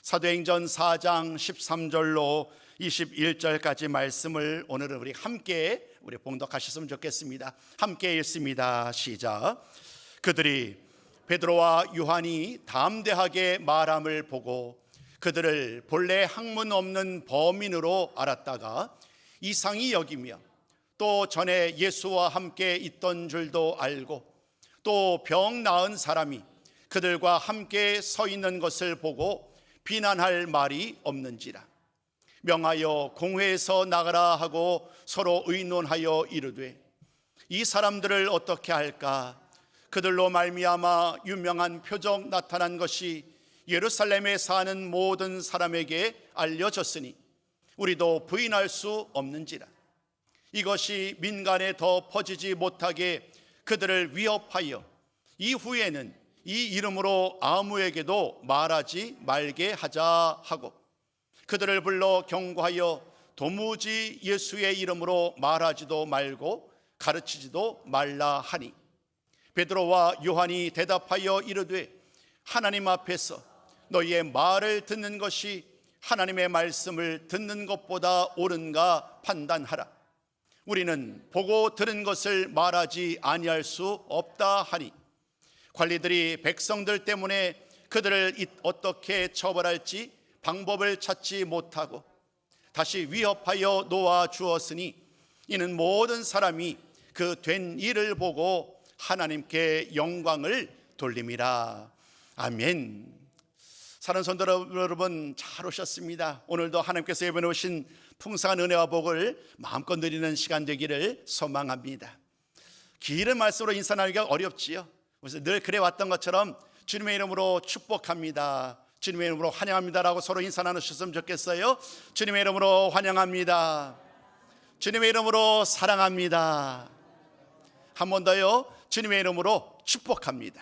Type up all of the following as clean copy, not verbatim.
사도행전 4장 13절로 21절까지 말씀을 오늘은 우리 함께 봉독하셨으면 좋겠습니다. 함께 읽습니다. 시작. 그들이 베드로와 요한이 담대하게 말함을 보고 그들을 본래 학문 없는 범인으로 알았다가 이상히 여기며 또 전에 예수와 함께 있던 줄도 알고 또 병 나은 사람이 그들과 함께 서 있는 것을 보고 비난할 말이 없는지라. 명하여 공회에서 나가라 하고 서로 의논하여 이르되 이 사람들을 어떻게 할까? 그들로 말미암아 유명한 표적 나타난 것이 예루살렘에 사는 모든 사람에게 알려졌으니 우리도 부인할 수 없는지라. 이것이 민간에 더 퍼지지 못하게 그들을 위협하여 이후에는 이 이름으로 아무에게도 말하지 말게 하자 하고 그들을 불러 경고하여 도무지 예수의 이름으로 말하지도 말고 가르치지도 말라 하니 베드로와 요한이 대답하여 이르되 하나님 앞에서 너희의 말을 듣는 것이 하나님의 말씀을 듣는 것보다 옳은가 판단하라. 우리는 보고 들은 것을 말하지 아니할 수 없다 하니 관리들이 백성들 때문에 그들을 어떻게 처벌할지 방법을 찾지 못하고 다시 위협하여 놓아 주었으니 이는 모든 사람이 그 된 일을 보고 하나님께 영광을 돌림이라. 아멘. 사랑하는 성도 여러분, 잘 오셨습니다. 오늘도 하나님께서 예배해 오신 풍성한 은혜와 복을 마음껏 누리는 시간 되기를 소망합니다. 길은 말씀으로 인사 나누기가 어렵지요. 그래서 늘 그래 왔던 것처럼 주님의 이름으로 축복합니다, 주님의 이름으로 환영합니다라고 서로 인사 나누셨으면 좋겠어요. 주님의 이름으로 환영합니다, 주님의 이름으로 사랑합니다. 한 번 더요. 주님의 이름으로 축복합니다.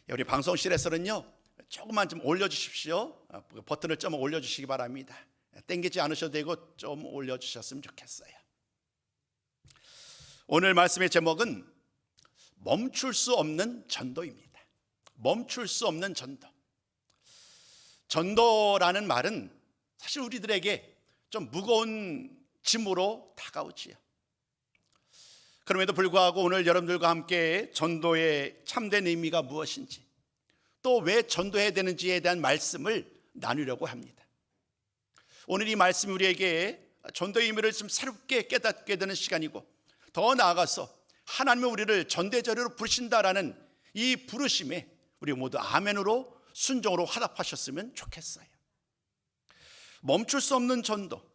우리 방송실에서는요, 조금만 좀 올려주십시오. 버튼을 좀 올려주시기 바랍니다. 땡기지 않으셔도 되고 좀 올려주셨으면 좋겠어요. 오늘 말씀의 제목은 멈출 수 없는 전도입니다. 멈출 수 없는 전도. 전도라는 말은 사실 우리들에게 좀 무거운 짐으로 다가오지요. 그럼에도 불구하고 오늘 여러분들과 함께 전도의 참된 의미가 무엇인지, 또 왜 전도해야 되는지에 대한 말씀을 나누려고 합니다. 오늘 이 말씀이 우리에게 전도의 의미를 좀 새롭게 깨닫게 되는 시간이고, 더 나아가서 하나님이 우리를 전대자료로 부르신다라는 이 부르심에 우리 모두 아멘으로 순종으로 화답하셨으면 좋겠어요. 멈출 수 없는 전도.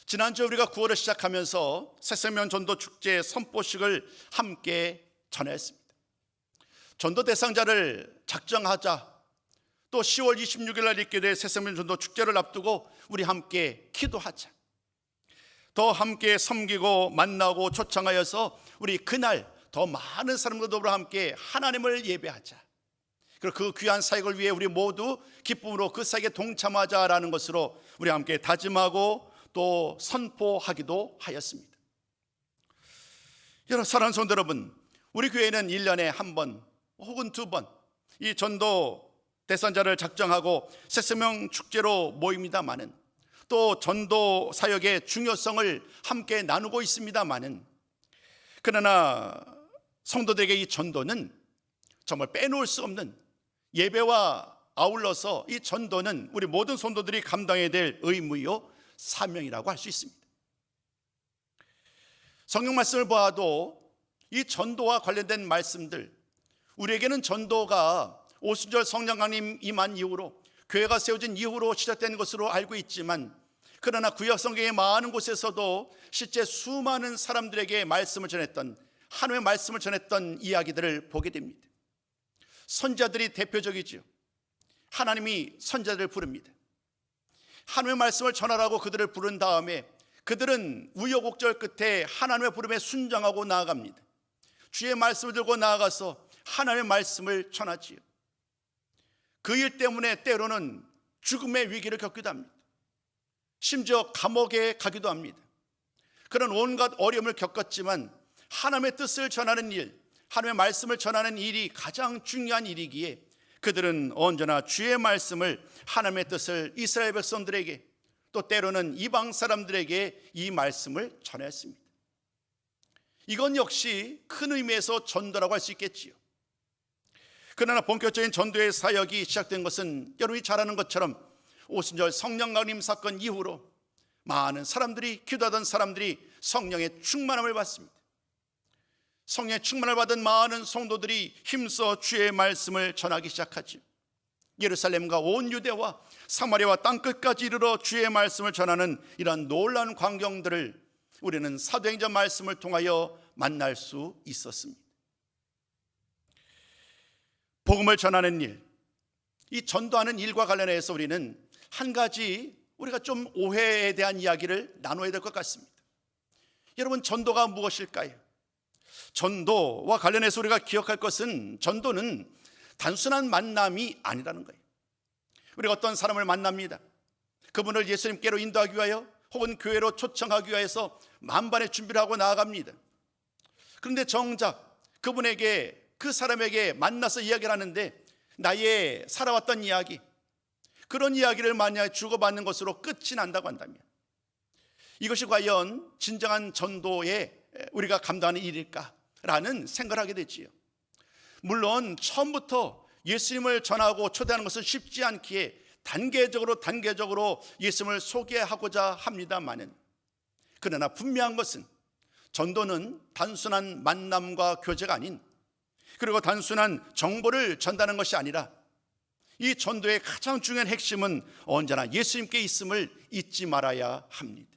지난주 우리가 9월을 시작하면서 새생명 전도 축제 선포식을 함께 전했습니다. 전도 대상자를 작정하자, 또 10월 26일 날 있게 될 새생명 전도 축제를 앞두고 우리 함께 기도하자, 더 함께 섬기고 만나고 초청하여서 우리 그날 더 많은 사람과 더불어 함께 하나님을 예배하자, 그리고 그 귀한 사역을 위해 우리 모두 기쁨으로 그 사역에 동참하자라는 것으로 우리 함께 다짐하고 또 선포하기도 하였습니다. 여러분, 사랑하는 성도 여러분, 우리 교회는 1년에 한 번 혹은 2번 이 전도 대상자를 작정하고 새생명 축제로 모입니다마는, 또 전도 사역의 중요성을 함께 나누고 있습니다마는, 그러나 성도들에게 이 전도는 정말 빼놓을 수 없는, 예배와 아울러서 이 전도는 우리 모든 성도들이 감당해야 될 의무요 사명이라고 할 수 있습니다. 성경 말씀을 보아도 이 전도와 관련된 말씀들, 우리에게는 전도가 오순절 성령님 임한 이후로, 교회가 세워진 이후로 시작된 것으로 알고 있지만, 그러나 구약 성경의 많은 곳에서도 실제 수많은 사람들에게 말씀을 전했던, 하나님의 말씀을 전했던 이야기들을 보게 됩니다. 선지자들이 대표적이죠. 하나님이 선지자들을 부릅니다. 하나님의 말씀을 전하라고 그들을 부른 다음에 그들은 우여곡절 끝에 하나님의 부름에 순종하고 나아갑니다. 주의 말씀을 들고 나아가서 하나님의 말씀을 전하지요. 그 일 때문에 때로는 죽음의 위기를 겪기도 합니다. 심지어 감옥에 가기도 합니다. 그런 온갖 어려움을 겪었지만 하나님의 뜻을 전하는 일, 하나님의 말씀을 전하는 일이 가장 중요한 일이기에 그들은 언제나 주의 말씀을, 하나님의 뜻을 이스라엘 백성들에게, 또 때로는 이방 사람들에게 이 말씀을 전했습니다. 이건 역시 큰 의미에서 전도라고 할 수 있겠지요. 그러나 본격적인 전도의 사역이 시작된 것은 여러분이 잘 아는 것처럼 오순절 성령 강림 사건 이후로 많은 사람들이, 기도하던 사람들이 성령의 충만함을 받습니다. 성령의 충만을 받은 많은 성도들이 힘써 주의 말씀을 전하기 시작하죠. 예루살렘과 온 유대와 사마리아와 땅끝까지 이르러 주의 말씀을 전하는 이러한 놀라운 광경들을 우리는 사도행전 말씀을 통하여 만날 수 있었습니다. 복음을 전하는 일, 이 전도하는 일과 관련해서 우리는 한 가지 우리가 좀 오해에 대한 이야기를 나눠야 될 것 같습니다. 여러분, 전도가 무엇일까요? 전도와 관련해서 우리가 기억할 것은, 전도는 단순한 만남이 아니라는 거예요. 우리가 어떤 사람을 만납니다. 그분을 예수님께로 인도하기 위하여 혹은 교회로 초청하기 위해서 만반의 준비를 하고 나아갑니다. 그런데 정작 그분에게, 그 사람에게 만나서 이야기를 하는데 나의 살아왔던 이야기, 그런 이야기를 만약에 주고받는 것으로 끝이 난다고 한다면 이것이 과연 진정한 전도에 우리가 감당하는 일일까라는 생각을 하게 되지요. 물론 처음부터 예수님을 전하고 초대하는 것은 쉽지 않기에 단계적으로 예수님을 소개하고자 합니다마는, 그러나 분명한 것은 전도는 단순한 만남과 교제가 아닌, 그리고 단순한 정보를 전달하는 것이 아니라 이 전도의 가장 중요한 핵심은 언제나 예수님께 있음을 잊지 말아야 합니다.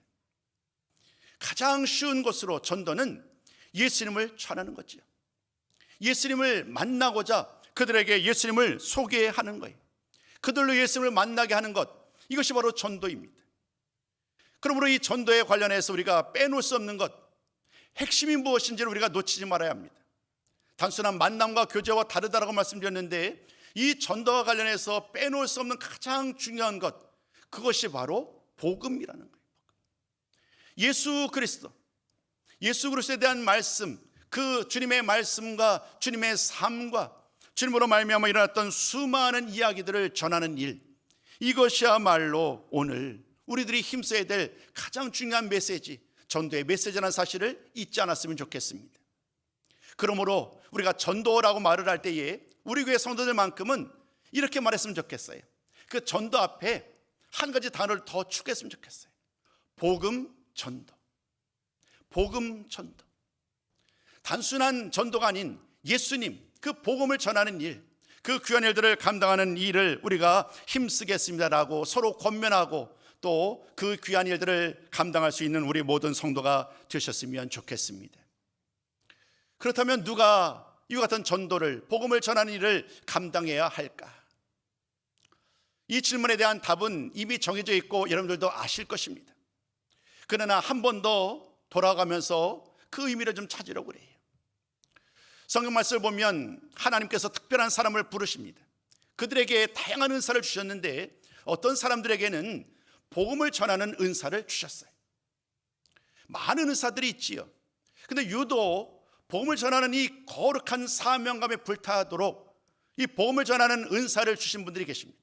가장 쉬운 것으로 전도는 예수님을 전하는 거죠. 예수님을 만나고자 그들에게 예수님을 소개하는 거예요. 그들로 예수님을 만나게 하는 것, 이것이 바로 전도입니다. 그러므로 이 전도에 관련해서 우리가 빼놓을 수 없는 것, 핵심이 무엇인지를 우리가 놓치지 말아야 합니다. 단순한 만남과 교제와 다르다라고 말씀드렸는데, 이 전도와 관련해서 빼놓을 수 없는 가장 중요한 것, 그것이 바로 복음이라는 거예요. 예수 그리스도에 대한 말씀, 그 주님의 말씀과 주님의 삶과 주님으로 말미암아 일어났던 수많은 이야기들을 전하는 일, 이것이야말로 오늘 우리들이 힘써야 될 가장 중요한 메시지, 전도의 메시지라는 사실을 잊지 않았으면 좋겠습니다. 그러므로 우리가 전도라고 말을 할 때에 우리 교회 성도들만큼은 이렇게 말했으면 좋겠어요. 그 전도 앞에 한 가지 단어를 더 추가했으면 좋겠어요. 복음 전도. 복음 전도. 단순한 전도가 아닌 예수님, 그 복음을 전하는 일, 그 귀한 일들을 감당하는 일을 우리가 힘쓰겠습니다라고 서로 권면하고 또 그 귀한 일들을 감당할 수 있는 우리 모든 성도가 되셨으면 좋겠습니다. 그렇다면 누가 이와 같은 전도를, 복음을 전하는 일을 감당해야 할까? 이 질문에 대한 답은 이미 정해져 있고 여러분들도 아실 것입니다. 그러나 한 번 더 돌아가면서 그 의미를 좀 찾으려고 그래요. 성경 말씀을 보면 하나님께서 특별한 사람을 부르십니다. 그들에게 다양한 은사를 주셨는데 어떤 사람들에게는 복음을 전하는 은사를 주셨어요. 많은 은사들이 있지요. 근데 유독 복음을 전하는 이 거룩한 사명감에 불타도록 이 복음을 전하는 은사를 주신 분들이 계십니다.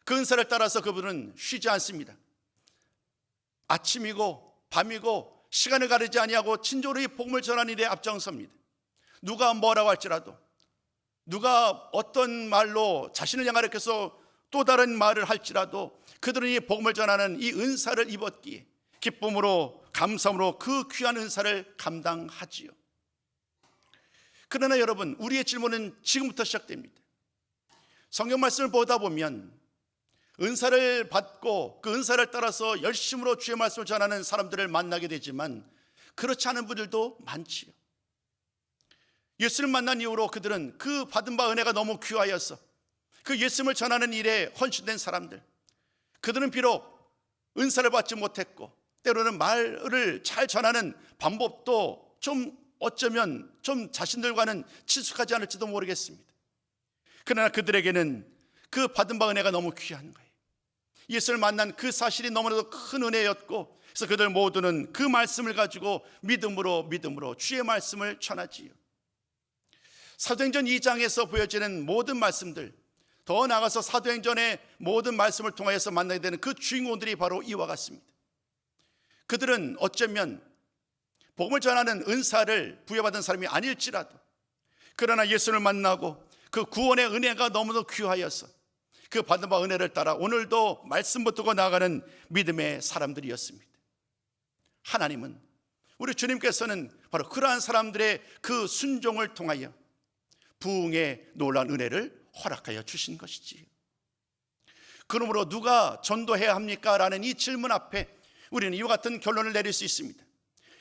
그 은사를 따라서 그분은 쉬지 않습니다. 아침이고 밤이고 시간을 가리지 아니하고 친절히 이 복음을 전하는 일에 앞장섭니다. 누가 뭐라고 할지라도, 누가 어떤 말로 자신을 향하여서 또 다른 말을 할지라도 그들은 이 복음을 전하는 이 은사를 입었기에 기쁨으로, 감사함으로 그 귀한 은사를 감당하지요. 그러나 여러분, 우리의 질문은 지금부터 시작됩니다. 성경 말씀을 보다 보면 은사를 받고 그 은사를 따라서 열심으로 주의 말씀을 전하는 사람들을 만나게 되지만 그렇지 않은 분들도 많지요. 예수를 만난 이후로 그들은 그 받은 바 은혜가 너무 귀하여서 그 예수님을 전하는 일에 헌신된 사람들, 그들은 비록 은사를 받지 못했고 때로는 말을 잘 전하는 방법도 좀 어쩌면 좀 자신들과는 친숙하지 않을지도 모르겠습니다. 그러나 그들에게는 그 받은 바 은혜가 너무 귀한 거예요. 예수를 만난 그 사실이 너무나도 큰 은혜였고, 그래서 그들 모두는 그 말씀을 가지고 믿음으로 주의 말씀을 전하지요. 사도행전 2장에서 보여지는 모든 말씀들, 더 나아가서 사도행전의 모든 말씀을 통하여서 만나게 되는 그 주인공들이 바로 이와 같습니다. 그들은 어쩌면 복음을 전하는 은사를 부여받은 사람이 아닐지라도, 그러나 예수를 만나고 그 구원의 은혜가 너무도 귀하여서 그 받은 바 은혜를 따라 오늘도 말씀 붙들고 나아가는 믿음의 사람들이었습니다. 하나님은, 우리 주님께서는 바로 그러한 사람들의 그 순종을 통하여 부흥의 놀라운 은혜를 허락하여 주신 것이지요. 그러므로 누가 전도해야 합니까? 라는 이 질문 앞에 우리는 이와 같은 결론을 내릴 수 있습니다.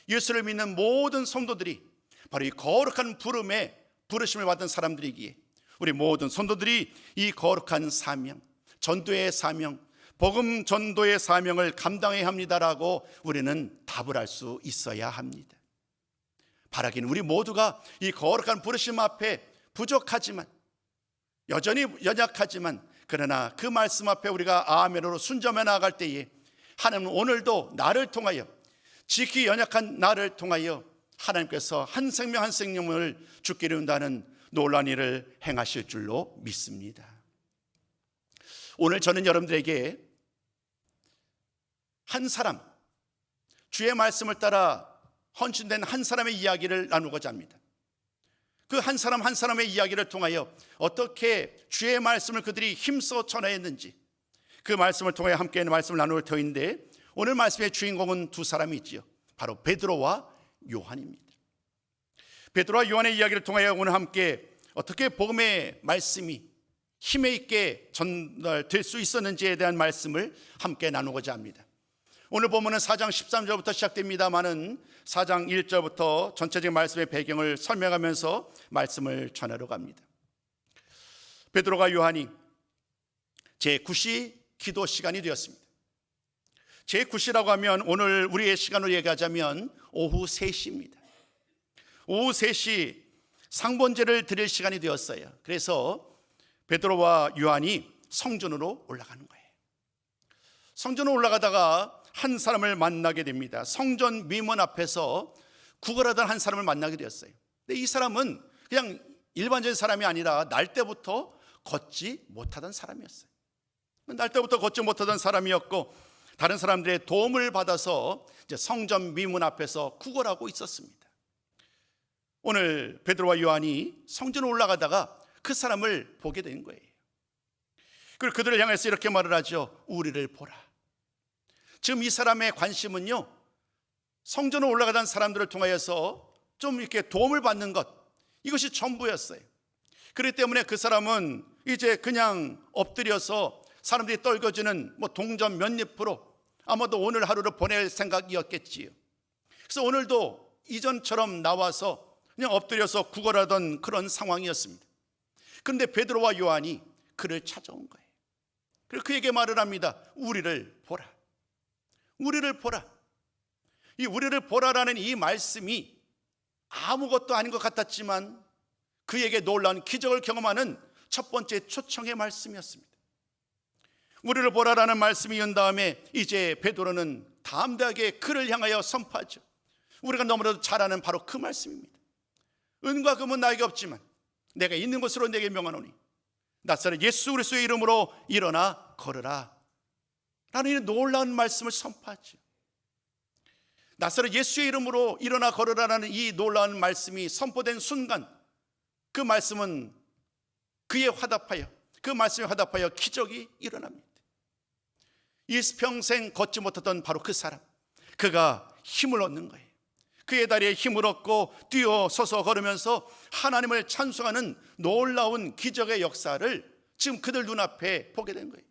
예수를 믿는 모든 성도들이 바로 이 거룩한 부름에 부르심을 받은 사람들이기에 우리 모든 성도들이 이 거룩한 사명, 전도의 사명, 복음 전도의 사명을 감당해야 합니다라고 우리는 답을 할 수 있어야 합니다. 바라기는 우리 모두가 이 거룩한 부르심 앞에 부족하지만, 여전히 연약하지만, 그러나 그 말씀 앞에 우리가 아멘으로 순종해 나아갈 때에 하나님은 오늘도 나를 통하여, 지극히 연약한 나를 통하여 하나님께서 한 생명 한 생명을 죽게 이룬다는 놀라운 일을 행하실 줄로 믿습니다. 오늘 저는 여러분들에게 한 사람, 주의 말씀을 따라 헌신된 한 사람의 이야기를 나누고자 합니다. 그 한 사람 한 사람의 이야기를 통하여 어떻게 주의 말씀을 그들이 힘써 전하였는지, 그 말씀을 통하여 함께 말씀을 나눌 터인데, 오늘 말씀의 주인공은 두 사람이 있지요. 바로 베드로와 요한입니다. 베드로와 요한의 이야기를 통하여 오늘 함께 어떻게 복음의 말씀이 힘에 있게 전달될 수 있었는지에 대한 말씀을 함께 나누고자 합니다. 오늘 본문은 4장 13절부터 시작됩니다마는 4장 1절부터 전체적인 말씀의 배경을 설명하면서 말씀을 전하러 갑니다. 베드로가 요한이 제9시 기도 시간이 되었습니다. 제9시라고 하면 오늘 우리의 시간으로 얘기하자면 오후 3시입니다. 오후 3시 상번제를 드릴 시간이 되었어요. 그래서 베드로와 요한이 성전으로 올라가는 거예요. 성전으로 올라가다가 한 사람을 만나게 됩니다. 성전 미문 앞에서 구걸하던 한 사람을 만나게 되었어요. 근데 이 사람은 그냥 일반적인 사람이 아니라 날 때부터 걷지 못하던 사람이었어요. 날 때부터 걷지 못하던 사람이었고, 다른 사람들의 도움을 받아서 이제 성전 미문 앞에서 구걸하고 있었습니다. 오늘 베드로와 요한이 성전에 올라가다가 그 사람을 보게 된 거예요. 그리고 그들을 향해서 이렇게 말을 하죠. 우리를 보라. 지금 이 사람의 관심은요, 성전에 올라가던 사람들을 통하여서 좀 이렇게 도움을 받는 것, 이것이 전부였어요. 그렇기 때문에 그 사람은 이제 그냥 엎드려서 사람들이 떨궈주는 동전 몇 입으로 아마도 오늘 하루를 보낼 생각이었겠지요. 그래서 오늘도 이전처럼 나와서 그냥 엎드려서 구걸하던 그런 상황이었습니다. 그런데 베드로와 요한이 그를 찾아온 거예요. 그리고 그에게 말을 합니다. 우리를 보라. 우리를 보라. 이 우리를 보라라는 이 말씀이 아무것도 아닌 것 같았지만 그에게 놀라운 기적을 경험하는 첫 번째 초청의 말씀이었습니다. 우리를 보라라는 말씀이 이은 다음에 이제 베드로는 담대하게 그를 향하여 선포하죠. 우리가 너무나도 잘 아는 바로 그 말씀입니다. 은과 금은 나에게 없지만 내가 있는 것으로 내게 명하노니 나사렛 예수 그리스도의 이름으로 일어나 걸으라 라는 이 놀라운 말씀을 선포하죠. 나사렛 예수의 이름으로 일어나 걸으라라는 이 놀라운 말씀이 선포된 순간 그 말씀은 그에 화답하여, 그 말씀에 화답하여 기적이 일어납니다. 일평생 걷지 못하던 바로 그 사람, 그가 힘을 얻는 거예요. 그의 다리에 힘을 얻고 뛰어서서 걸으면서 하나님을 찬송하는 놀라운 기적의 역사를 지금 그들 눈앞에 보게 된 거예요.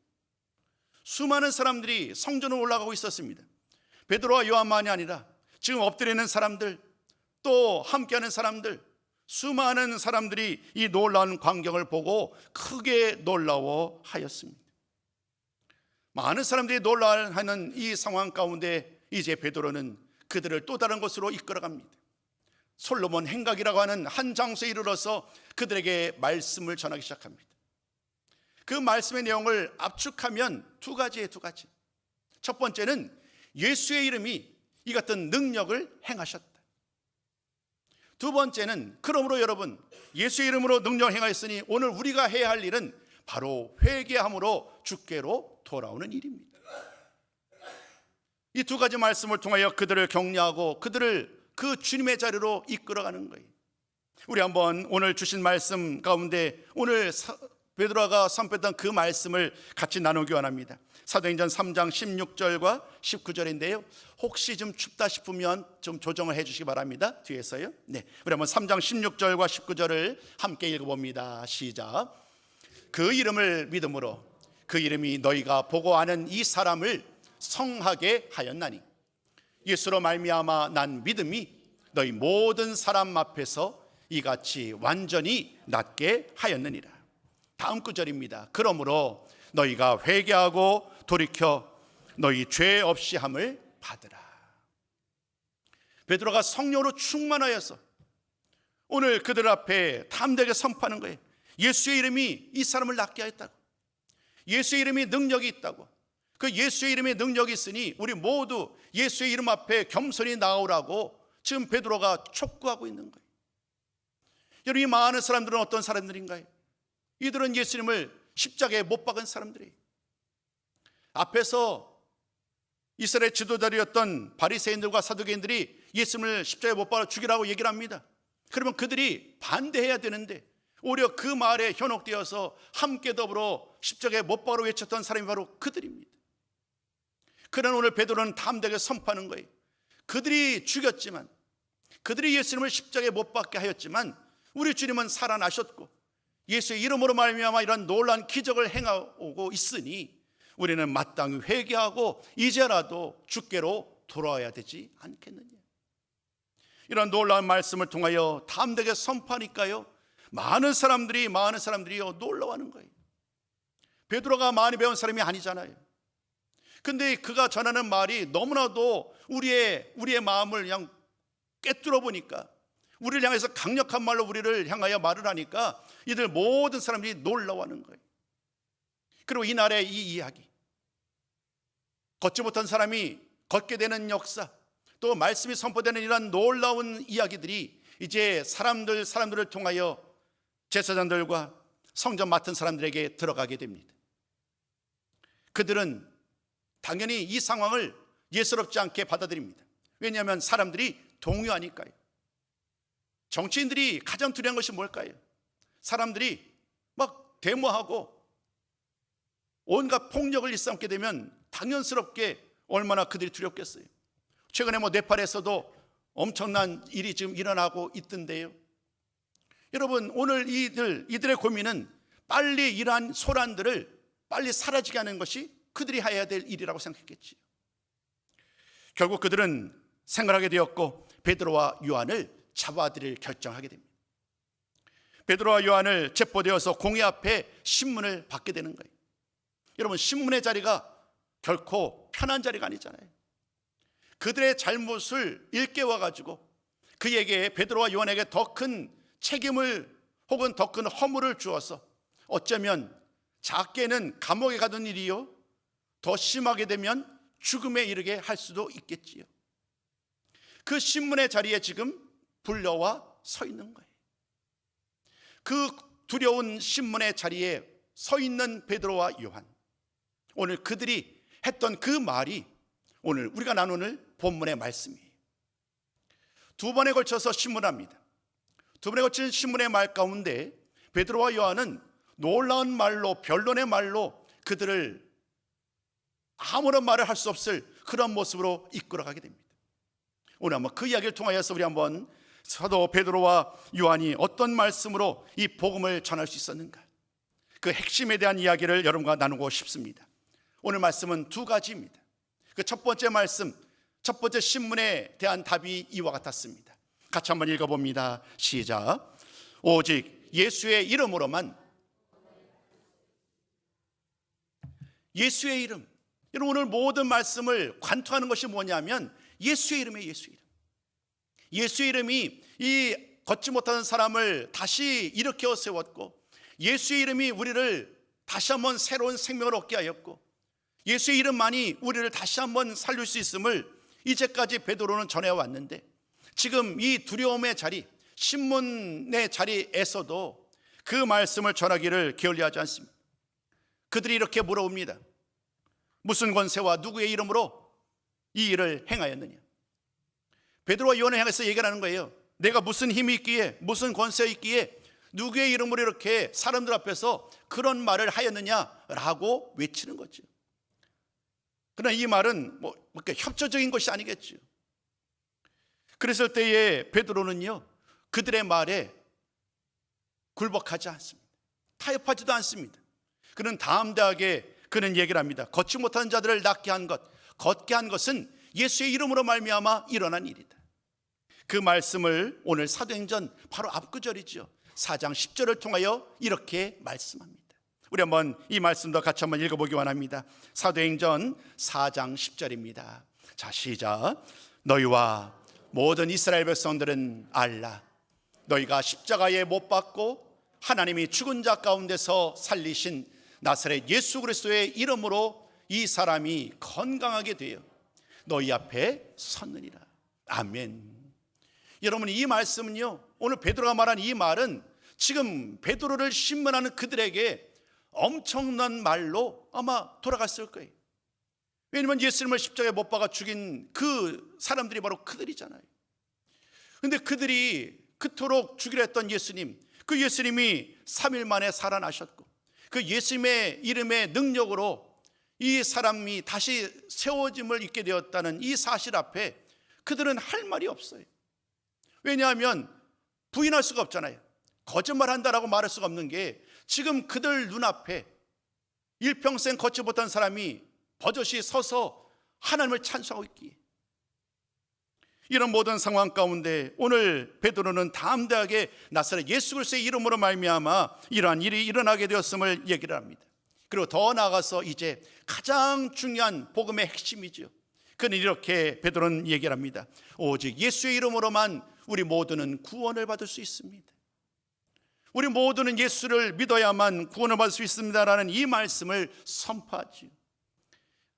수많은 사람들이 성전으로 올라가고 있었습니다. 베드로와 요한만이 아니라 지금 엎드려 있는 사람들, 또 함께하는 사람들, 수많은 사람들이 이 놀라운 광경을 보고 크게 놀라워하였습니다. 많은 사람들이 놀라워하는 이 상황 가운데 이제 베드로는 그들을 또 다른 곳으로 이끌어갑니다. 솔로몬 행각이라고 하는 한 장소에 이르러서 그들에게 말씀을 전하기 시작합니다. 그 말씀의 내용을 압축하면 두 가지. 첫 번째는 예수의 이름이 이 같은 능력을 행하셨다. 두 번째는 그러므로 여러분 예수의 이름으로 능력 행하였으니 오늘 우리가 해야 할 일은 바로 회개함으로 주께로 돌아오는 일입니다. 이 두 가지 말씀을 통하여 그들을 격려하고 그들을 그 주님의 자리로 이끌어가는 거예요. 우리 한번 오늘 주신 말씀 가운데 오늘 베드로가 선포했던 그 말씀을 같이 나누기 원합니다. 사도행전 3장 16절과 19절인데요 혹시 좀 춥다 싶으면 좀 조정을 해 주시기 바랍니다. 뒤에서요. 네, 우리 한번 3장 16절과 19절을 함께 읽어봅니다. 시작. 그 이름을 믿음으로 그 이름이 너희가 보고 아는 이 사람을 성하게 하였나니 예수로 말미암아 난 믿음이 너희 모든 사람 앞에서 이같이 완전히 낫게 하였느니라. 다음 구절입니다. 그러므로 너희가 회개하고 돌이켜 너희 죄 없이 함을 받으라. 베드로가 성령으로 충만하여서 오늘 그들 앞에 담대하게 선포하는 거예요. 예수의 이름이 이 사람을 낫게 하였다고. 예수의 이름이 능력이 있다고. 그 예수의 이름에 능력이 있으니 우리 모두 예수의 이름 앞에 겸손히 나오라고 지금 베드로가 촉구하고 있는 거예요. 여러분, 이 많은 사람들은 어떤 사람들인가요? 이들은 예수님을 십자가에 못 박은 사람들이에요. 앞에서 이스라엘 지도자들이었던 바리새인들과 사두개인들이 예수님을 십자가에 못 박아 죽이라고 얘기를 합니다. 그러면 그들이 반대해야 되는데 오히려 그 말에 현혹되어서 함께 더불어 십자가에 못 박으러 외쳤던 사람이 바로 그들입니다. 그러나 오늘 베드로는 담대하게 선포하는 거예요. 그들이 죽였지만, 그들이 예수님을 십자가에 못 박게 하였지만 우리 주님은 살아나셨고 예수의 이름으로 말미암아 이런 놀라운 기적을 행하고 있으니 우리는 마땅히 회개하고 이제라도 주께로 돌아와야 되지 않겠느냐. 이런 놀라운 말씀을 통하여 담대하게 선포하니까요 많은 사람들이 놀라워하는 거예요. 베드로가 많이 배운 사람이 아니잖아요. 근데 그가 전하는 말이 너무나도 우리의 마음을 그냥 꿰뚫어 보니까, 우리를 향해서 강력한 말로 우리를 향하여 말을 하니까 이들 모든 사람들이 놀라워하는 거예요. 그리고 이날의 이 이야기, 걷지 못한 사람이 걷게 되는 역사, 또 말씀이 선포되는 이런 놀라운 이야기들이 이제 사람들을 통하여 제사장들과 성전 맡은 사람들에게 들어가게 됩니다. 그들은 당연히 이 상황을 예스럽지 않게 받아들입니다. 왜냐하면 사람들이 동요하니까요. 정치인들이 가장 두려운 것이 뭘까요? 사람들이 막 데모하고 온갖 폭력을 일삼게 되면 당연스럽게 얼마나 그들이 두렵겠어요. 최근에 네팔에서도 엄청난 일이 지금 일어나고 있던데요. 여러분, 오늘 이들의 고민은 빨리 이러한 소란들을 빨리 사라지게 하는 것이 그들이 해야 될 일이라고 생각했겠지요. 결국 그들은 생각하게 되었고 베드로와 요한을 잡아들일 결정하게 됩니다. 베드로와 요한을 체포되어서 공회 앞에 신문을 받게 되는 거예요. 여러분, 신문의 자리가 결코 편한 자리가 아니잖아요. 그들의 잘못을 일깨워가지고 그에게, 베드로와 요한에게 더 큰 책임을 혹은 더 큰 허물을 주어서 어쩌면 작게는 감옥에 가던 일이요, 더 심하게 되면 죽음에 이르게 할 수도 있겠지요. 그 신문의 자리에 지금 불려와 서 있는 거예요. 그 두려운 신문의 자리에 서 있는 베드로와 요한, 오늘 그들이 했던 그 말이 오늘 우리가 나누는 본문의 말씀이에요. 두 번에 걸쳐서 신문합니다. 두 번에 걸친 신문의 말 가운데 베드로와 요한은 놀라운 말로, 변론의 말로 그들을 아무런 말을 할 수 없을 그런 모습으로 이끌어가게 됩니다. 오늘 한번 그 이야기를 통하여서 우리 한번 사도 베드로와 요한이 어떤 말씀으로 이 복음을 전할 수 있었는가, 그 핵심에 대한 이야기를 여러분과 나누고 싶습니다. 오늘 말씀은 두 가지입니다. 그 첫 번째 말씀, 첫 번째 신문에 대한 답이 이와 같았습니다. 같이 한번 읽어봅니다. 시작. 오직 예수의 이름으로만. 예수의 이름. 여러분, 오늘 모든 말씀을 관통하는 것이 뭐냐면 예수의 이름이에요. 예수의 이름. 예수의 이름이 이 걷지 못하는 사람을 다시 일으켜 세웠고, 예수의 이름이 우리를 다시 한번 새로운 생명을 얻게 하였고, 예수의 이름만이 우리를 다시 한번 살릴 수 있음을 이제까지 베드로는 전해왔는데, 지금 이 두려움의 자리, 신문의 자리에서도 그 말씀을 전하기를 게을리하지 않습니다. 그들이 이렇게 물어봅니다. 무슨 권세와 누구의 이름으로 이 일을 행하였느냐? 베드로와 요한을 향해서 얘기하는 거예요. 내가 무슨 힘이 있기에, 무슨 권세가 있기에 누구의 이름으로 이렇게 사람들 앞에서 그런 말을 하였느냐라고 외치는 거죠. 그러나 이 말은 협조적인 것이 아니겠죠. 그랬을 때에 베드로는요, 그들의 말에 굴복하지 않습니다. 타협하지도 않습니다. 그는 담대하게 그는 얘기를 합니다. 걷지 못하는 자들을 낫게 한 것, 걷게 한 것은 예수의 이름으로 말미암아 일어난 일이다. 그 말씀을 오늘 사도행전 바로 앞구절이죠. 4장 10절을 통하여 이렇게 말씀합니다. 우리 한번 이 말씀도 같이 한번 읽어보기 원합니다. 사도행전 4장 10절입니다. 자, 시작. 너희와 모든 이스라엘 백성들은 알라. 너희가 십자가에 못 박고 하나님이 죽은 자 가운데서 살리신 나사렛 예수 그리스도의 이름으로 이 사람이 건강하게 되어 너희 앞에 섰느니라. 아멘. 여러분, 이 말씀은요, 오늘 베드로가 말한 이 말은 지금 베드로를 신문하는 그들에게 엄청난 말로 아마 돌아갔을 거예요. 왜냐하면 예수님을 십자가에 못 박아 죽인 그 사람들이 바로 그들이잖아요. 그런데 그들이 그토록 죽이려 했던 예수님, 그 예수님이 3일 만에 살아나셨고 그 예수님의 이름의 능력으로 이 사람이 다시 세워짐을 입게 되었다는 이 사실 앞에 그들은 할 말이 없어요. 왜냐하면 부인할 수가 없잖아요. 거짓말한다라고 말할 수가 없는 게 지금 그들 눈앞에 일평생 걷지 못한 사람이 버젓이 서서 하나님을 찬송하고 있기에, 이런 모든 상황 가운데 오늘 베드로는 담대하게 나사렛 예수 그리스도의 이름으로 말미암아 이러한 일이 일어나게 되었음을 얘기를 합니다. 그리고 더 나아가서 이제 가장 중요한 복음의 핵심이죠. 그는 이렇게 베드로는 얘기를 합니다. 오직 예수의 이름으로만 우리 모두는 구원을 받을 수 있습니다. 우리 모두는 예수를 믿어야만 구원을 받을 수 있습니다라는 이 말씀을 선포하죠.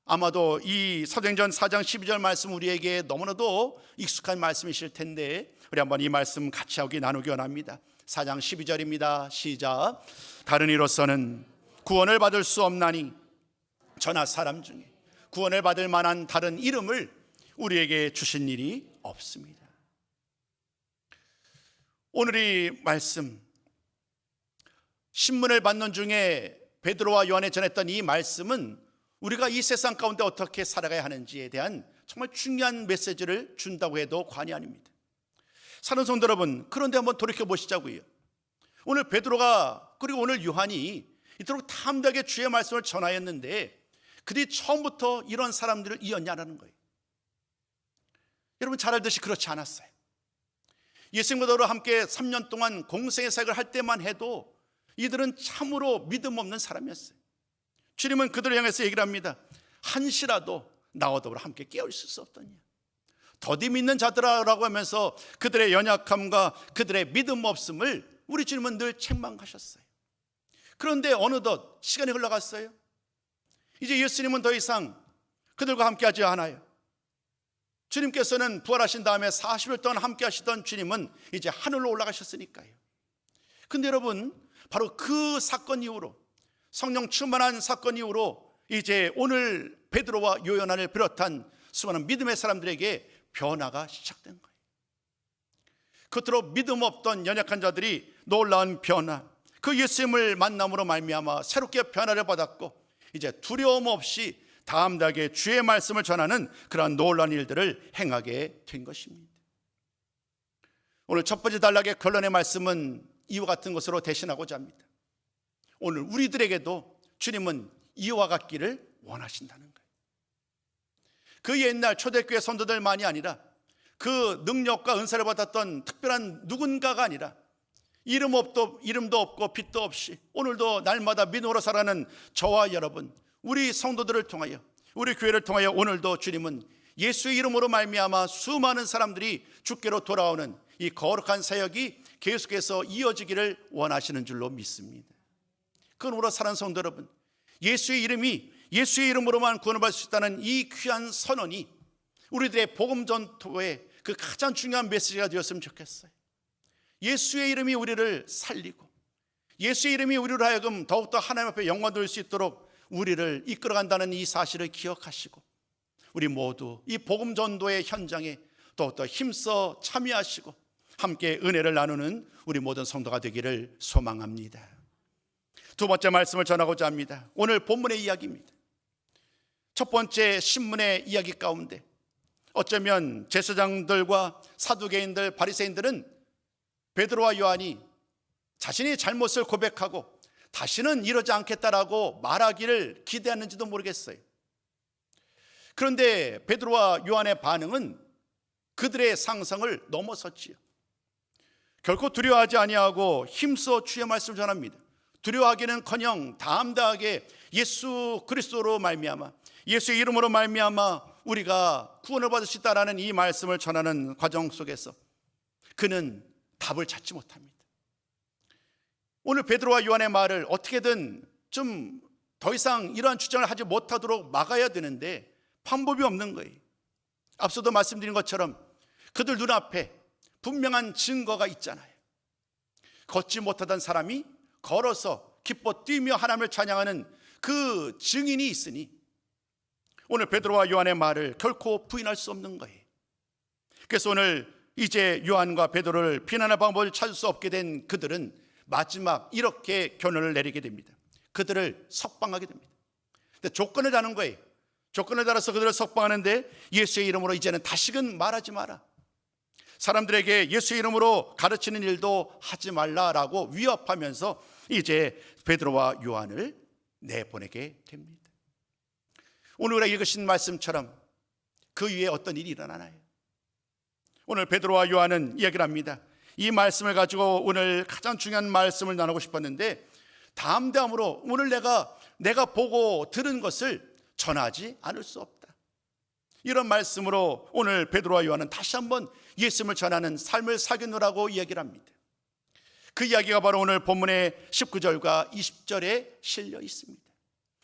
아마도 이 사도행전 4장 12절 말씀 우리에게 너무나도 익숙한 말씀이실 텐데 우리 한번 이 말씀 같이 나누기 원합니다. 4장 12절입니다. 시작. 다른 이로서는 구원을 받을 수 없나니 저나 사람 중에 구원을 받을 만한 다른 이름을 우리에게 주신 일이 없습니다. 오늘 이 말씀, 신문을 받는 중에 베드로와 요한에 전했던 이 말씀은 우리가 이 세상 가운데 어떻게 살아가야 하는지에 대한 정말 중요한 메시지를 준다고 해도 과언이 아닙니다. 사는 성도 여러분, 그런데 한번 돌이켜 보시자고요. 오늘 베드로가 그리고 오늘 요한이 이토록 담대하게 주의 말씀을 전하였는데 그들이 처음부터 이런 사람들을 이었냐라는 거예요. 여러분 잘 알듯이 그렇지 않았어요. 예수님과 함께 3년 동안 공생의 사역을 할 때만 해도 이들은 참으로 믿음 없는 사람이었어요. 주님은 그들을 향해서 얘기를 합니다. 한시라도 나와 더불어 함께 깨어 있을 수 없더냐. 더디 믿는 자들아라고 하면서 그들의 연약함과 그들의 믿음 없음을 우리 주님은 늘 책망하셨어요. 그런데 어느덧 시간이 흘러갔어요. 이제 예수님은 더 이상 그들과 함께 하지 않아요. 주님께서는 부활하신 다음에 40일 동안 함께 하시던 주님은 이제 하늘로 올라가셨으니까요. 근데 여러분, 바로 그 사건 이후로, 성령 충만한 사건 이후로 이제 오늘 베드로와 요한을 비롯한 수많은 믿음의 사람들에게 변화가 시작된 거예요. 그토록 믿음 없던 연약한 자들이 놀라운 변화, 그 예수님을 만남으로 말미암아 새롭게 변화를 받았고 이제 두려움 없이 담대하게 주의 말씀을 전하는 그러한 놀라운 일들을 행하게 된 것입니다. 오늘 첫 번째 단락의 결론의 말씀은 이와 같은 것으로 대신하고자 합니다. 오늘 우리들에게도 주님은 이와 같기를 원하신다는 거예요. 그 옛날 초대교회 성도들만이 아니라 그 능력과 은사를 받았던 특별한 누군가가 아니라 이름도 없고 빛도 없이 오늘도 날마다 믿음으로 살아가는 저와 여러분, 우리 성도들을 통하여, 우리 교회를 통하여 오늘도 주님은 예수의 이름으로 말미암아 수많은 사람들이 주께로 돌아오는 이 거룩한 사역이 계속해서 이어지기를 원하시는 줄로 믿습니다. 그러므로 사랑하는 성도 여러분, 예수의 이름으로만 구원을 받을 수 있다는 이 귀한 선언이 우리들의 복음 전도의 그 가장 중요한 메시지가 되었으면 좋겠어요. 예수의 이름이 우리를 살리고 예수의 이름이 우리로 하여금 더욱더 하나님 앞에 영광 돌릴 수 있도록 우리를 이끌어간다는 이 사실을 기억하시고 우리 모두 이 복음 전도의 현장에 더욱더 힘써 참여하시고 함께 은혜를 나누는 우리 모든 성도가 되기를 소망합니다. 두 번째 말씀을 전하고자 합니다. 오늘 본문의 이야기입니다. 첫 번째 신문의 이야기 가운데 어쩌면 제사장들과 사두개인들, 바리새인들은 베드로와 요한이 자신의 잘못을 고백하고 다시는 이러지 않겠다라고 말하기를 기대했는지도 모르겠어요. 그런데 베드로와 요한의 반응은 그들의 상상을 넘어섰지요. 결코 두려워하지 아니하고 힘써 주의 말씀을 전합니다. 두려워하기는커녕 담대하게 예수 그리스도로 말미암아 예수의 이름으로 말미암아 우리가 구원을 받을 수 있다라는 이 말씀을 전하는 과정 속에서 그는 답을 찾지 못합니다. 오늘 베드로와 요한의 말을 어떻게든 좀 더 이상 이러한 주장을 하지 못하도록 막아야 되는데 방법이 없는 거예요. 앞서도 말씀드린 것처럼 그들 눈앞에 분명한 증거가 있잖아요. 걷지 못하던 사람이 걸어서 기뻐 뛰며 하나님을 찬양하는 그 증인이 있으니 오늘 베드로와 요한의 말을 결코 부인할 수 없는 거예요. 그래서 오늘 이제 요한과 베드로를 비난할 방법을 찾을 수 없게 된 그들은 마지막 이렇게 결론을 내리게 됩니다. 그들을 석방하게 됩니다. 근데 조건을 다는 거예요. 조건을 달아서 그들을 석방하는데 예수의 이름으로 이제는 다시금 말하지 마라. 사람들에게 예수의 이름으로 가르치는 일도 하지 말라라고 위협하면서 이제 베드로와 요한을 내보내게 됩니다. 오늘 우리가 읽으신 말씀처럼 그 위에 어떤 일이 일어나나요? 오늘 베드로와 요한은 이야기를 합니다. 이 말씀을 가지고 오늘 가장 중요한 말씀을 나누고 싶었는데 담대함으로 오늘 내가 보고 들은 것을 전하지 않을 수 없다. 이런 말씀으로 오늘 베드로와 요한은 다시 한번 예수님을 전하는 삶을 사귀느라고 이야기를 합니다. 그 이야기가 바로 오늘 본문의 19절과 20절에 실려 있습니다.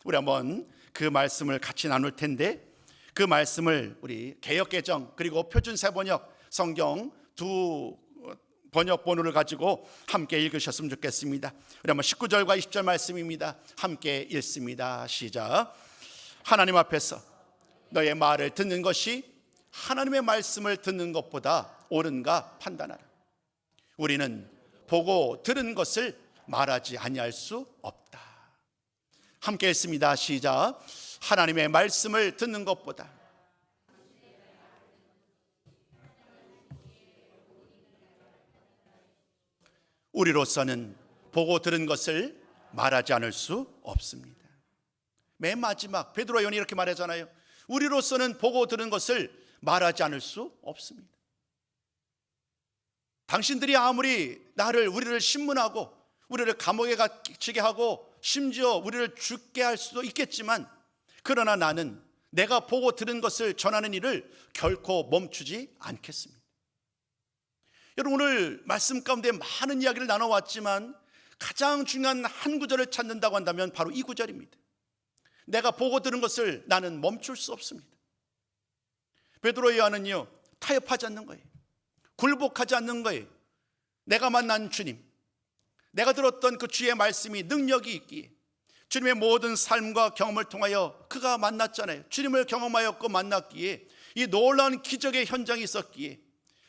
우리 한번 그 말씀을 같이 나눌 텐데 그 말씀을 우리 개역개정 그리고 표준세번역 성경 두 번역본을 가지고 함께 읽으셨으면 좋겠습니다. 우리 한번 19절과 20절 말씀입니다. 함께 읽습니다. 시작. 하나님 앞에서 너의 말을 듣는 것이 하나님의 말씀을 듣는 것보다 옳은가 판단하라. 우리는 보고 들은 것을 말하지 아니할 수 없다. 함께 읽습니다. 시작. 하나님의 말씀을 듣는 것보다 우리로서는 보고 들은 것을 말하지 않을 수 없습니다. 맨 마지막 베드로와 요한이 이렇게 말하잖아요. 우리로서는 보고 들은 것을 말하지 않을 수 없습니다. 당신들이 아무리 우리를 신문하고 우리를 감옥에 갇히게 하고 심지어 우리를 죽게 할 수도 있겠지만 그러나 나는 내가 보고 들은 것을 전하는 일을 결코 멈추지 않겠습니다. 여러분 오늘 말씀 가운데 많은 이야기를 나눠왔지만 가장 중요한 한 구절을 찾는다고 한다면 바로 이 구절입니다. 내가 보고 들은 것을 나는 멈출 수 없습니다. 베드로 요한은요 타협하지 않는 거예요. 굴복하지 않는 거예요. 내가 만난 주님, 내가 들었던 그 주의 말씀이 능력이 있기에 주님의 모든 삶과 경험을 통하여 그가 만났잖아요. 주님을 경험하였고 만났기에 이 놀라운 기적의 현장이 있었기에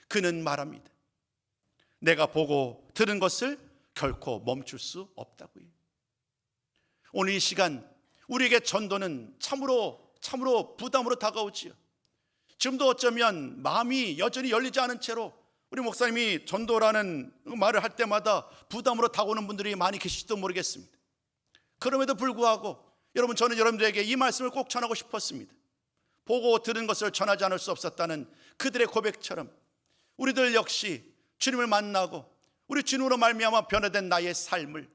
그는 말합니다. 내가 보고 들은 것을 결코 멈출 수 없다고요. 오늘 이 시간 우리에게 전도는 참으로 부담으로 다가오지요. 지금도 어쩌면 마음이 여전히 열리지 않은 채로 우리 목사님이 전도라는 말을 할 때마다 부담으로 다가오는 분들이 많이 계실지도 모르겠습니다. 그럼에도 불구하고 여러분 저는 여러분들에게 이 말씀을 꼭 전하고 싶었습니다. 보고 들은 것을 전하지 않을 수 없었다는 그들의 고백처럼 우리들 역시 주님을 만나고 우리 주님으로 말미암아 변화된 나의 삶을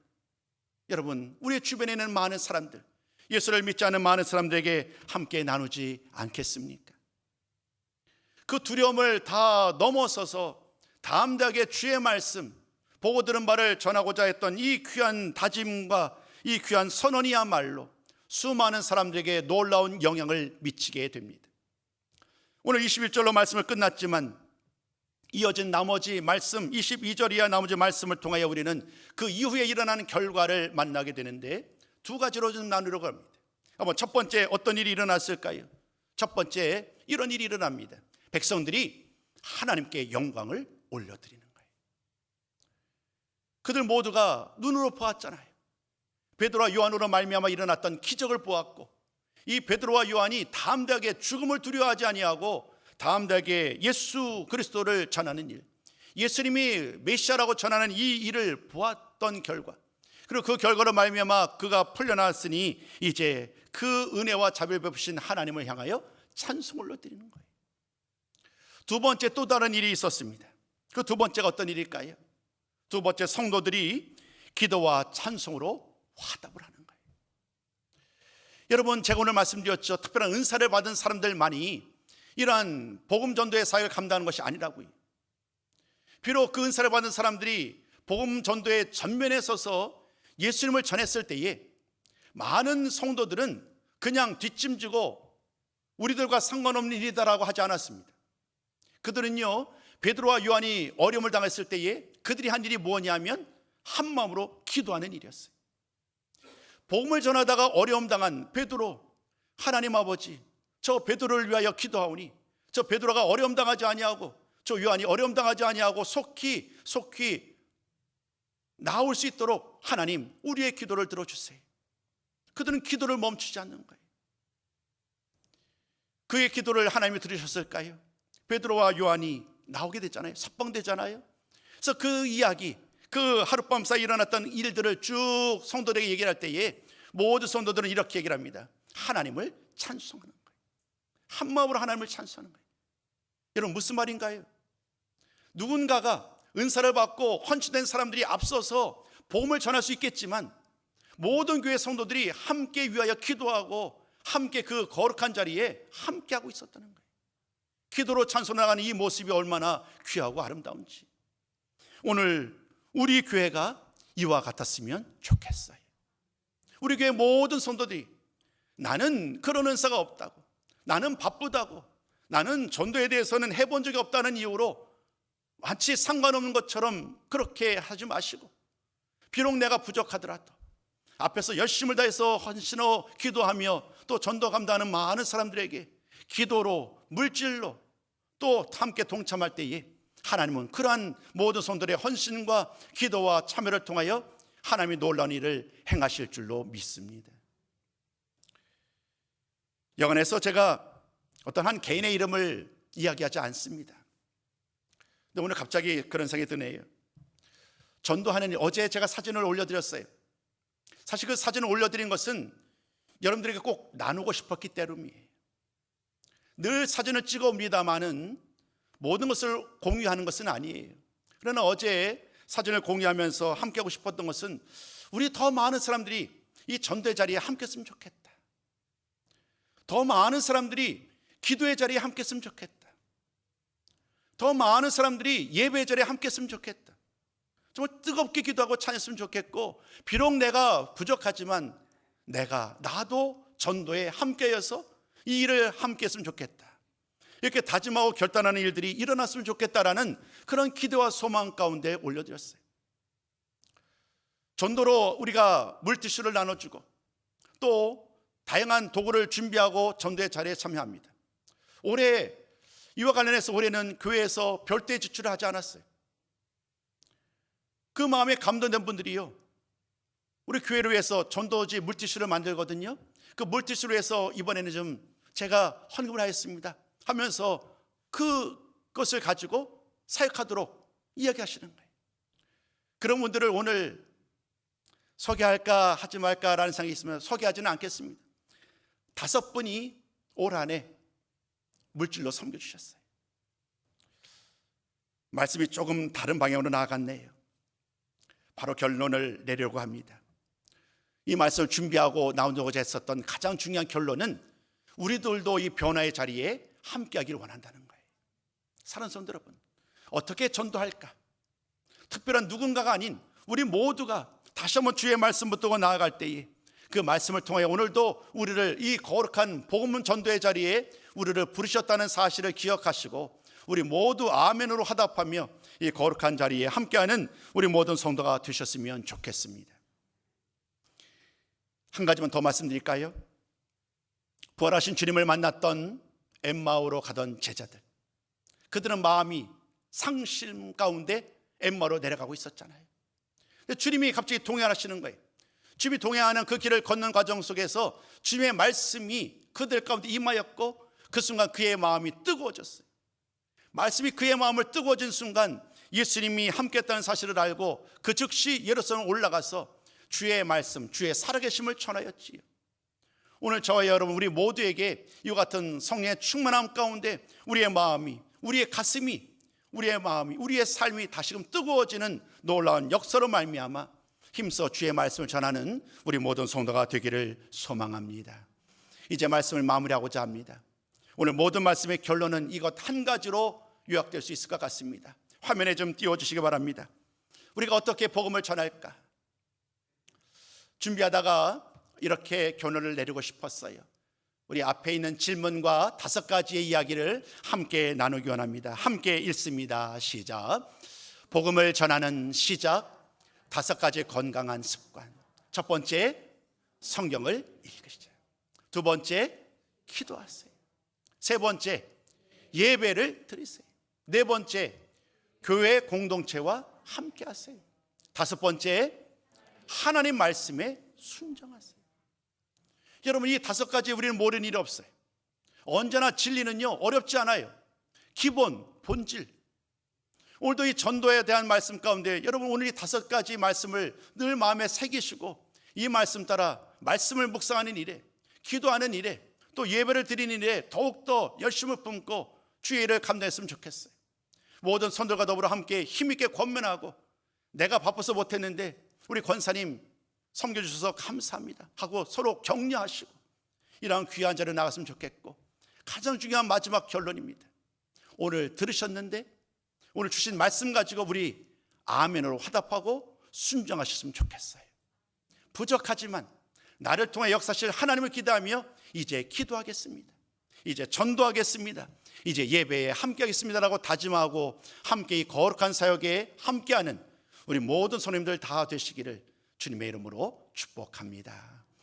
여러분 우리 주변에 있는 많은 사람들, 예수를 믿지 않는 많은 사람들에게 함께 나누지 않겠습니까? 그 두려움을 다 넘어서서 담대하게 주의 말씀, 보고 들은 바를 전하고자 했던 이 귀한 다짐과 이 귀한 선언이야말로 수많은 사람들에게 놀라운 영향을 미치게 됩니다. 오늘 21절로 말씀을 끝났지만 이어진 나머지 말씀 22절 이하 나머지 말씀을 통하여 우리는 그 이후에 일어나는 결과를 만나게 되는데 두 가지로 좀 나누려고 합니다. 한번 첫 번째 어떤 일이 일어났을까요? 첫 번째 이런 일이 일어납니다. 백성들이 하나님께 영광을 올려드리는 거예요. 그들 모두가 눈으로 보았잖아요. 베드로와 요한으로 말미암아 일어났던 기적을 보았고, 이 베드로와 요한이 담대하게 죽음을 두려워하지 아니하고 담대하게 예수 그리스도를 전하는 일, 예수님이 메시아라고 전하는 이 일을 보았던 결과, 그리고 그 결과로 말미암아 그가 풀려났으니 이제 그 은혜와 자비를 베푸신 하나님을 향하여 찬송을 올려드리는 거예요. 두 번째 또 다른 일이 있었습니다. 그 두 번째가 어떤 일일까요? 두 번째, 성도들이 기도와 찬송으로 화답을 하는 거예요. 여러분, 제가 오늘 말씀드렸죠. 특별한 은사를 받은 사람들만이 이러한 복음 전도의 사역을 감당하는 것이 아니라고요. 비록 그 은사를 받은 사람들이 복음 전도의 전면에 서서 예수님을 전했을 때에 많은 성도들은 그냥 뒷짐지고 우리들과 상관없는 일이다라고 하지 않았습니다. 그들은요, 베드로와 요한이 어려움을 당했을 때에 그들이 한 일이 뭐냐면 한 마음으로 기도하는 일이었어요. 복음을 전하다가 어려움 당한 베드로, 하나님 아버지, 저 베드로를 위하여 기도하오니 저 베드로가 어려움 당하지 아니하고 저 요한이 어려움 당하지 아니하고 속히 나올 수 있도록 하나님 우리의 기도를 들어주세요. 그들은 기도를 멈추지 않는 거예요. 그의 기도를 하나님이 들으셨을까요? 베드로와 요한이 나오게 됐잖아요. 석방되잖아요. 그래서 그 이야기, 그 하룻밤 사이 일어났던 일들을 쭉 성도들에게 얘기를 할 때에 모든 성도들은 이렇게 얘기를 합니다. 하나님을 찬송하는 거예요. 한 마음으로 하나님을 찬송하는 거예요. 여러분, 무슨 말인가요? 누군가가 은사를 받고 헌신된 사람들이 앞서서 복음을 전할 수 있겠지만 모든 교회 성도들이 함께 위하여 기도하고 함께 그 거룩한 자리에 함께 하고 있었다는 거예요. 기도로 찬송하는 이 모습이 얼마나 귀하고 아름다운지 오늘 우리 교회가 이와 같았으면 좋겠어요. 우리 교회 모든 성도들이 나는 그런 은사가 없다고, 나는 바쁘다고, 나는 전도에 대해서는 해본 적이 없다는 이유로 마치 상관없는 것처럼 그렇게 하지 마시고, 비록 내가 부족하더라도 앞에서 열심을 다해서 헌신하고 기도하며 또 전도 감당하는 많은 사람들에게 기도로, 물질로 또 함께 동참할 때에 하나님은 그러한 모든 성도들의 헌신과 기도와 참여를 통하여 하나님이 놀라운 일을 행하실 줄로 믿습니다. 영안에서 제가 어떤 한 개인의 이름을 이야기하지 않습니다. 근데 오늘 갑자기 그런 생각이 드네요. 전도하는 일, 어제 제가 사진을 올려드렸어요. 사실 그 사진을 올려드린 것은 여러분들에게 꼭 나누고 싶었기 때문이에요. 늘 사진을 찍어 옵니다마는 모든 것을 공유하는 것은 아니에요. 그러나 어제 사진을 공유하면서 함께 하고 싶었던 것은 우리 더 많은 사람들이 이 전도의 자리에 함께 했으면 좋겠다. 더 많은 사람들이 기도의 자리에 함께 했으면 좋겠다. 더 많은 사람들이 예배의 자리에 함께 했으면 좋겠다. 정말 뜨겁게 기도하고 찬양했으면 좋겠고, 비록 내가 부족하지만 나도 전도에 함께여서 이 일을 함께 했으면 좋겠다. 이렇게 다짐하고 결단하는 일들이 일어났으면 좋겠다라는 그런 기대와 소망 가운데 올려드렸어요. 전도로 우리가 물티슈를 나눠주고 또 다양한 도구를 준비하고 전도의 자리에 참여합니다. 올해 이와 관련해서 올해는 교회에서 별도의 지출을 하지 않았어요. 그 마음에 감동된 분들이요, 우리 교회를 위해서 전도지 물티슈를 만들거든요. 그 물티슈를 위해서 이번에는 좀 제가 헌금을 하였습니다 하면서 그것을 가지고 사역하도록 이야기하시는 거예요. 그런 분들을 오늘 소개할까 하지 말까라는 생각이 있으면 소개하지는 않겠습니다. 5분이 올 한해 물질로 섬겨주셨어요. 말씀이 조금 다른 방향으로 나아갔네요. 바로 결론을 내려고 합니다. 이 말씀을 준비하고 나오고자 했었던 가장 중요한 결론은 우리들도 이 변화의 자리에 함께하기를 원한다는 거예요. 사랑하는 성도 여러분, 어떻게 전도할까? 특별한 누군가가 아닌 우리 모두가 다시 한번 주의 말씀 붙들고 나아갈 때에 그 말씀을 통해 오늘도 우리를 이 거룩한 복음 전도의 자리에 우리를 부르셨다는 사실을 기억하시고 우리 모두 아멘으로 화답하며 이 거룩한 자리에 함께하는 우리 모든 성도가 되셨으면 좋겠습니다. 한 가지만 더 말씀드릴까요? 부활하신 주님을 만났던 엠마오로 가던 제자들, 그들은 마음이 상심 가운데 엠마오로 내려가고 있었잖아요. 근데 주님이 갑자기 동행하시는 거예요. 주님이 동행하는 그 길을 걷는 과정 속에서 주님의 말씀이 그들 가운데 임하였고, 그 순간 그의 마음이 뜨거워졌어요. 말씀이 그의 마음을 뜨거워진 순간 예수님이 함께했다는 사실을 알고 그 즉시 예루살렘 올라가서 주의 말씀, 주의 살아계심을 전하였지요. 오늘 저와 여러분, 우리 모두에게 이와 같은 성령의 충만함 가운데 우리의 마음이, 우리의 가슴이, 우리의 마음이, 우리의 삶이 다시금 뜨거워지는 놀라운 역사로 말미암아 힘써 주의 말씀을 전하는 우리 모든 성도가 되기를 소망합니다. 이제 말씀을 마무리하고자 합니다. 오늘 모든 말씀의 결론은 이것 한 가지로 요약될 수 있을 것 같습니다. 화면에 좀 띄워주시기 바랍니다. 우리가 어떻게 복음을 전할까? 준비하다가 이렇게 결론을 내리고 싶었어요. 우리 앞에 있는 질문과 5가지의 이야기를 함께 나누기 원합니다. 함께 읽습니다. 시작. 복음을 전하는 시작, 5가지 건강한 습관. 첫 번째, 성경을 읽으시죠. 두 번째, 기도하세요. 세 번째, 예배를 드리세요. 네 번째, 교회 공동체와 함께 하세요. 5번째, 하나님 말씀에 순종하세요. 여러분, 이 5가지 우리는 모르는 일이 없어요. 언제나 진리는요 어렵지 않아요. 기본, 본질. 오늘도 이 전도에 대한 말씀 가운데 여러분, 오늘 이 5가지 말씀을 늘 마음에 새기시고 이 말씀 따라 말씀을 묵상하는 일에, 기도하는 일에, 또 예배를 드리는 일에 더욱더 열심을 뿜고 주의 일을 감당했으면 좋겠어요. 모든 성도들과 더불어 함께 힘있게 권면하고, 내가 바빠서 못했는데 우리 권사님 섬겨주셔서 감사합니다 하고 서로 격려하시고, 이러한 귀한 자리에 나갔으면 좋겠고, 가장 중요한 마지막 결론입니다. 오늘 들으셨는데 오늘 주신 말씀 가지고 우리 아멘으로 화답하고 순종하셨으면 좋겠어요. 부족하지만 나를 통해 역사하실 하나님을 기대하며 이제 기도하겠습니다, 이제 전도하겠습니다, 이제 예배에 함께하겠습니다라고 다짐하고 함께 이 거룩한 사역에 함께하는 우리 모든 성도님들 다 되시기를 주님의 이름으로 축복합니다.